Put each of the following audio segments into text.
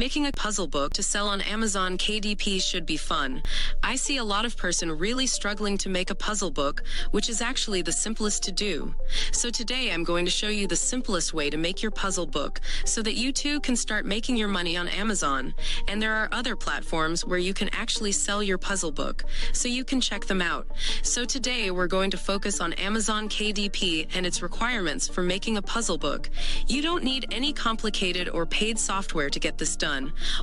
Making a puzzle book to sell on Amazon KDP should be fun. I see a lot of person really struggling to make a puzzle book, which is actually the simplest to do. So today I'm going to show you the simplest way to make your puzzle book so that you too can start making your money on Amazon. And there are other platforms where you can actually sell your puzzle book, so you can check them out. So today we're going to focus on Amazon KDP and its requirements for making a puzzle book. You don't need any complicated or paid software to get this done.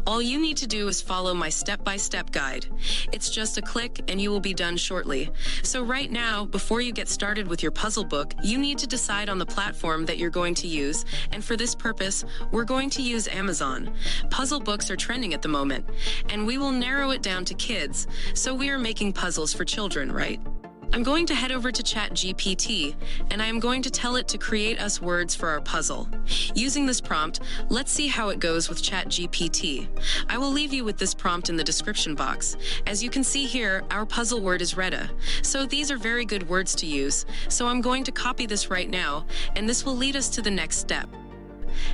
All you need to do is follow my step-by-step guide. It's just a click and you will be done shortly. So right now, before you get started with your puzzle book, you need to decide on the platform that you're going to use, and for this purpose, we're going to use Amazon. Puzzle books are trending at the moment, and we will narrow it down to kids, so we are making puzzles for children, right? I'm going to head over to ChatGPT, and I am going to tell it to create us words for our puzzle. Using this prompt, let's see how it goes with ChatGPT. I will leave you with this prompt in the description box. As you can see here, our puzzle word is Retta. So these are very good words to use. So I'm going to copy this right now, and this will lead us to the next step.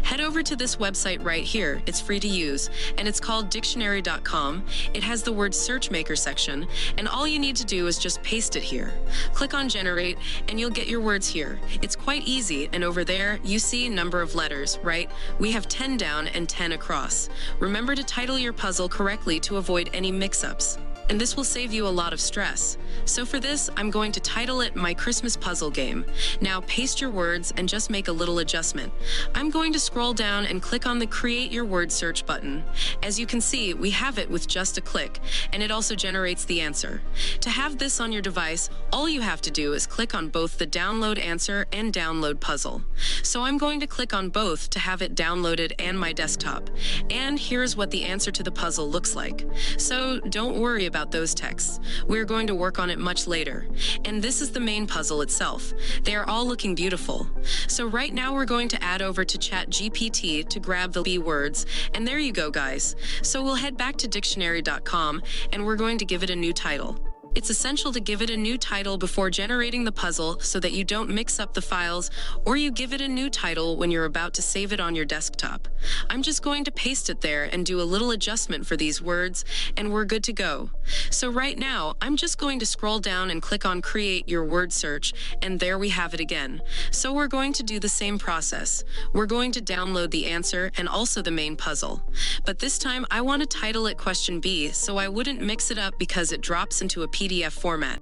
Head over to this website right here. It's free to use, and it's called dictionary.com. It has the word search maker section, and all you need to do is just paste it here. Click on generate, and you'll get your words here. It's quite easy, and over there, you see number of letters, right? We have 10 down and 10 across. Remember to title your puzzle correctly to avoid any mix-ups, and this will save you a lot of stress. So for this, I'm going to title it My Christmas Puzzle Game. Now paste your words and just make a little adjustment. I'm going to scroll down and click on the Create Your Word Search button. As you can see, we have it with just a click, and it also generates the answer. To have this on your device, all you have to do is click on both the Download Answer and Download Puzzle. So I'm going to click on both to have it downloaded and my desktop. And here's what the answer to the puzzle looks like. So don't worry about those texts. We're going to work on it much later. And this is the main puzzle itself. They are all looking beautiful. So right now we're going to add over to ChatGPT to grab the B words, and there you go, guys. So we'll head back to dictionary.com and we're going to give it a new title. It's essential to give it a new title before generating the puzzle so that you don't mix up the files, or you give it a new title when you're about to save it on your desktop. I'm just going to paste it there and do a little adjustment for these words, and we're good to go. So right now, I'm just going to scroll down and click on Create Your Word Search, and there we have it again. So we're going to do the same process. We're going to download the answer and also the main puzzle. But this time, I want to title it Question B, so I wouldn't mix it up because it drops into a PDF format.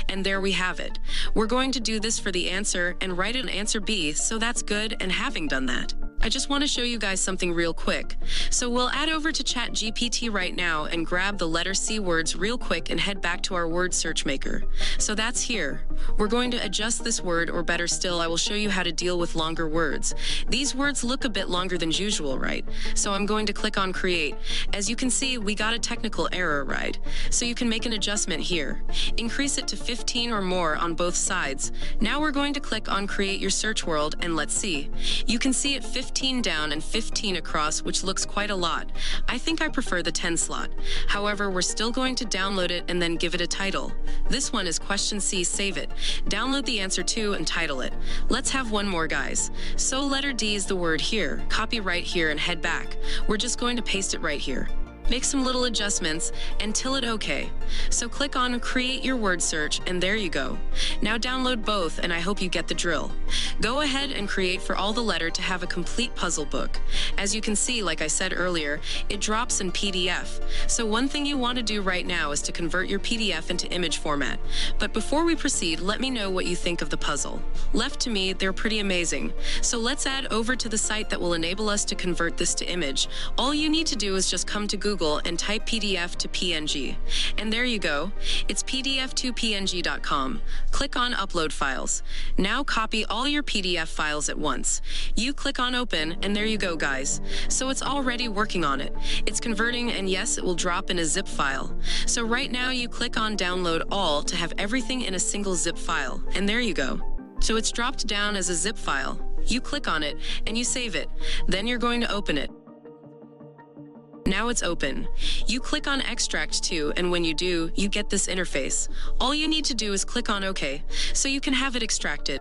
And there we have it. We're going to do this for the answer and write an answer B, so that's good. And having done that, I just want to show you guys something real quick. So we'll add over to ChatGPT right now and grab the letter C words real quick and head back to our word search maker. So that's here. We're going to adjust this word, or better still, I will show you how to deal with longer words. These words look a bit longer than usual, right? So I'm going to click on Create. As you can see, we got a technical error, right? So you can make an adjustment here. Increase it to 15 or more on both sides. Now we're going to click on Create Your Search World, and let's see. You can see it 15 down and 15 across, which looks quite a lot. I think I prefer the 10 slot. However, we're still going to download it and then give it a title. This one is Question C. Save it. Download the answer too and title it. Let's have one more, guys. So letter D is the word here. Copy right here and head back. We're just going to paste it right here. Make some little adjustments and till it OK. So click on Create Your Word Search, and there you go. Now download both, and I hope you get the drill. Go ahead and create for all the letter to have a complete puzzle book. As you can see, like I said earlier, it drops in PDF. So one thing you want to do right now is to convert your PDF into image format. But before we proceed, let me know what you think of the puzzle. Left to me, they're pretty amazing. So let's add over to the site that will enable us to convert this to image. All you need to do is just come to Google and type PDF to PNG. And there you go. It's pdf2png.com. Click on Upload Files. Now copy all your PDF files at once. You click on Open, and there you go, guys. So it's already working on it. It's converting, and yes, it will drop in a zip file. So right now you click on Download All to have everything in a single zip file. And there you go. So it's dropped down as a zip file. You click on it, and you save it. Then you're going to open it. Now it's open. You click on Extract to, and when you do, you get this interface. All you need to do is click on OK, so you can have it extracted.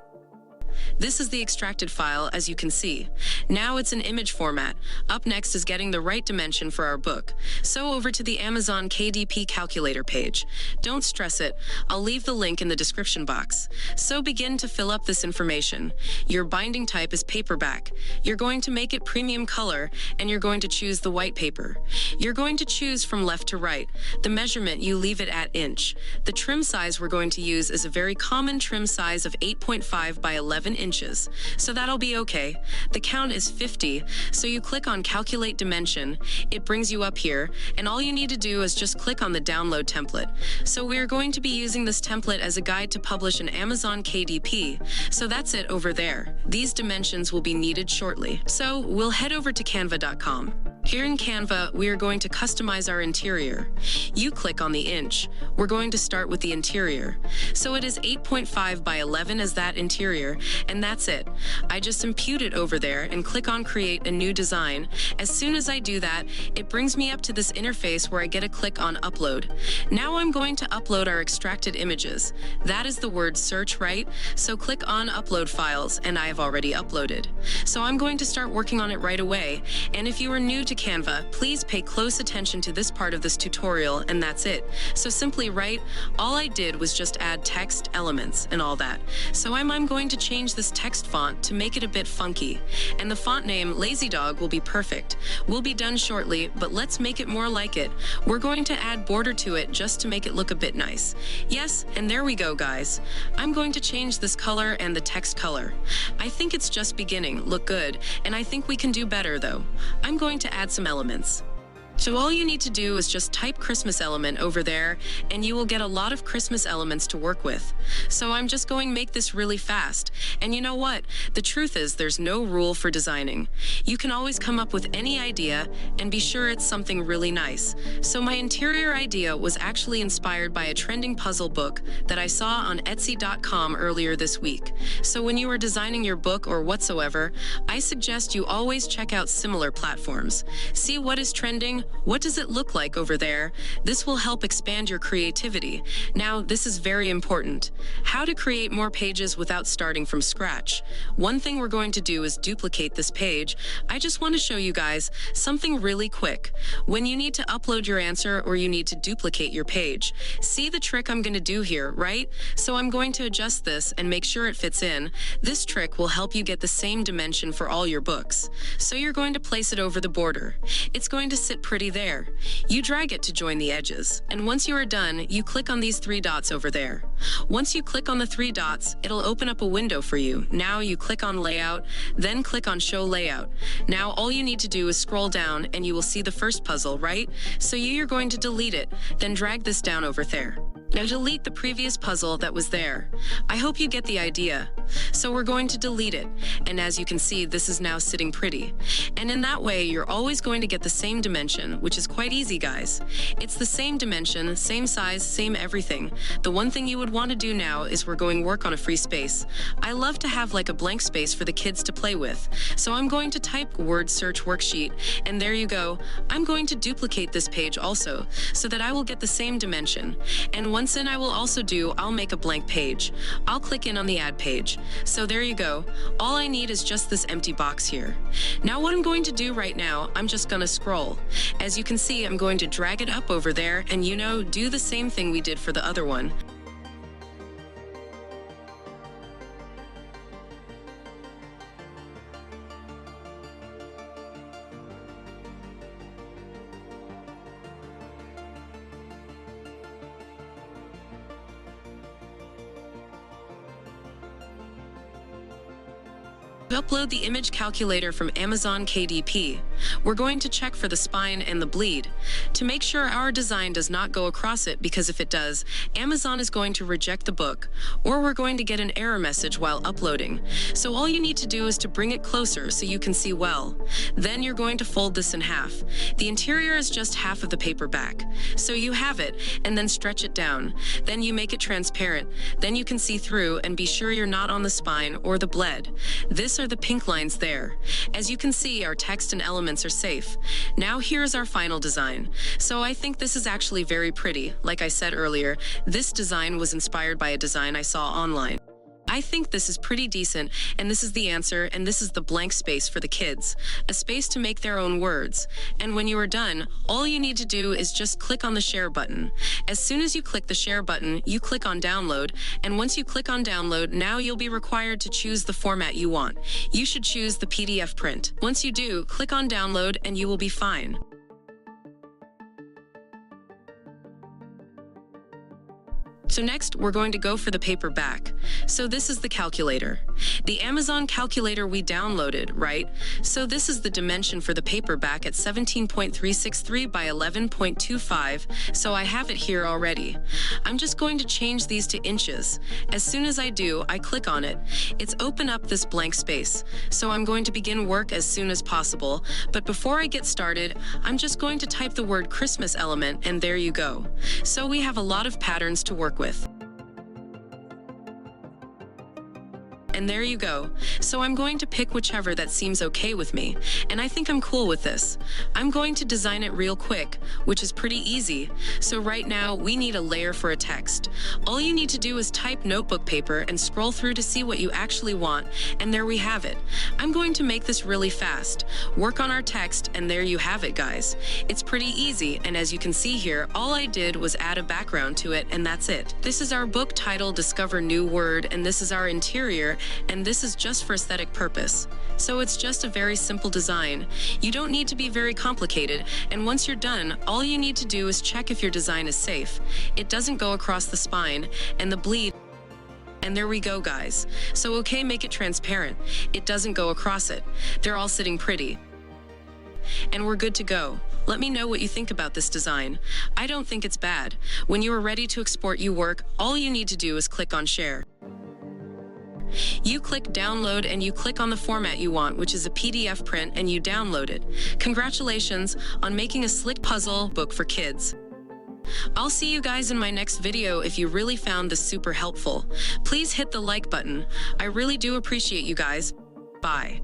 This is the extracted file, as you can see. Now it's in image format. Up next is getting the right dimension for our book. So over to the Amazon KDP calculator page. Don't stress it. I'll leave the link in the description box. So begin to fill up this information. Your binding type is paperback. You're going to make it premium color, and you're going to choose the white paper. You're going to choose from left to right. The measurement, you leave it at inch. The trim size we're going to use is a very common trim size of 8.5 by 11 inches. So that'll be okay. The count is 50, so you click on Calculate Dimension. It brings you up here, and all you need to do is just click on the download template. So we're going to be using this template as a guide to publish an Amazon KDP. So that's it over there. These dimensions will be needed shortly. So we'll head over to canva.com. Here in Canva, we are going to customize our interior. You click on the inch. We're going to start with the interior. So it is 8.5 by 11 as that interior, and that's it. I just impute it over there and click on Create a New Design. As soon as I do that, it brings me up to this interface where I get a click on Upload. Now I'm going to upload our extracted images. That is the word search, right? So click on Upload Files, and I have already uploaded. So I'm going to start working on it right away. And if you are new to Canva, please pay close attention to this part of this tutorial, and that's it. So simply write, all I did was just add text, elements, and all that. So I'm going to change this text font to make it a bit funky. And the font name, Lazy Dog, will be perfect. We'll be done shortly, but let's make it more like it. We're going to add border to it just to make it look a bit nice. Yes, and there we go, guys. I'm going to change this color and the text color. I think it's just beginning, look good, and I think we can do better though. I'm going to add some elements. So all you need to do is just type Christmas element over there, and you will get a lot of Christmas elements to work with. So I'm just going to make this really fast. And you know what? The truth is there's no rule for designing. You can always come up with any idea and be sure it's something really nice. So my interior idea was actually inspired by a trending puzzle book that I saw on Etsy.com earlier this week. So when you are designing your book or whatsoever, I suggest you always check out similar platforms. See what is trending. What does it look like over there? This will help expand your creativity. Now, this is very important. How to create more pages without starting from scratch. One thing we're going to do is duplicate this page. I just want to show you guys something really quick. When you need to upload your answer or you need to duplicate your page, see the trick I'm going to do here, right? So I'm going to adjust this and make sure it fits in. This trick will help you get the same dimension for all your books. So you're going to place it over the border. It's going to sit pretty there. You drag it to join the edges, and once you are done, you click on these three dots over there. Once you click on the three dots, it'll open up a window for you. Now you click on Layout, then click on Show Layout. Now all you need to do is scroll down and you will see the first puzzle, right? So you're going to delete it, then drag this down over there. Now delete the previous puzzle that was there. I hope you get the idea. So we're going to delete it, and as you can see, this is now sitting pretty. And in that way, you're always going to get the same dimension, which is quite easy, guys. It's the same dimension, same size, same everything. The one thing you would want to do now is we're going to work on a free space. I love to have like a blank space for the kids to play with. So I'm going to type word search worksheet, and there you go. I'm going to duplicate this page also, so that I will get the same dimension. And once in, I'll make a blank page. I'll click in on the add page. So there you go. All I need is just this empty box here. Now what I'm going to do right now, I'm just going to scroll. As you can see, I'm going to drag it up over there and do the same thing we did for the other one. Upload the image calculator from Amazon KDP. We're going to check for the spine and the bleed to make sure our design does not go across it, because if it does, Amazon is going to reject the book, or we're going to get an error message while uploading. So all you need to do is to bring it closer so you can see well. Then you're going to fold this in half. The interior is just half of the paperback. So you have it, and then stretch it down. Then you make it transparent. Then you can see through and be sure you're not on the spine or the bled. This are the pink lines there. As you can see, our text and elements are safe. Now here's our final design. So I think this is actually very pretty. Like I said earlier, this design was inspired by a design I saw online. I think this is pretty decent, and this is the answer, and this is the blank space for the kids. A space to make their own words. And when you are done, all you need to do is just click on the share button. As soon as you click the share button, you click on download, and once you click on download, now you'll be required to choose the format you want. You should choose the PDF print. Once you do, click on download and you will be fine. So next, we're going to go for the paperback. So this is the calculator. The Amazon calculator we downloaded, right? So this is the dimension for the paperback at 17.363 by 11.25, so I have it here already. I'm just going to change these to inches. As soon as I do, I click on it. It's open up this blank space. So I'm going to begin work as soon as possible, but before I get started, I'm just going to type the word Christmas element, and there you go. So we have a lot of patterns to work with. And there you go. So I'm going to pick whichever that seems okay with me, and I think I'm cool with this. I'm going to design it real quick, which is pretty easy. So right now, we need a layer for a text. All you need to do is type notebook paper and scroll through to see what you actually want, and there we have it. I'm going to make this really fast. Work on our text, and there you have it, guys. It's pretty easy, and as you can see here, all I did was add a background to it, and that's it. This is our book title, Discover New Word, and this is our interior, and this is just for aesthetic purpose. So it's just a very simple design. You don't need to be very complicated, and once you're done, all you need to do is check if your design is safe. It doesn't go across the spine, and the bleed. And there we go, guys. So okay, make it transparent. It doesn't go across it. They're all sitting pretty. And we're good to go. Let me know what you think about this design. I don't think it's bad. When you are ready to export your work, all you need to do is click on share. You click download and you click on the format you want, which is a PDF print, and you download it. Congratulations on making a slick puzzle book for kids. I'll see you guys in my next video. If you really found this super helpful, please hit the like button. I really do appreciate you guys. Bye.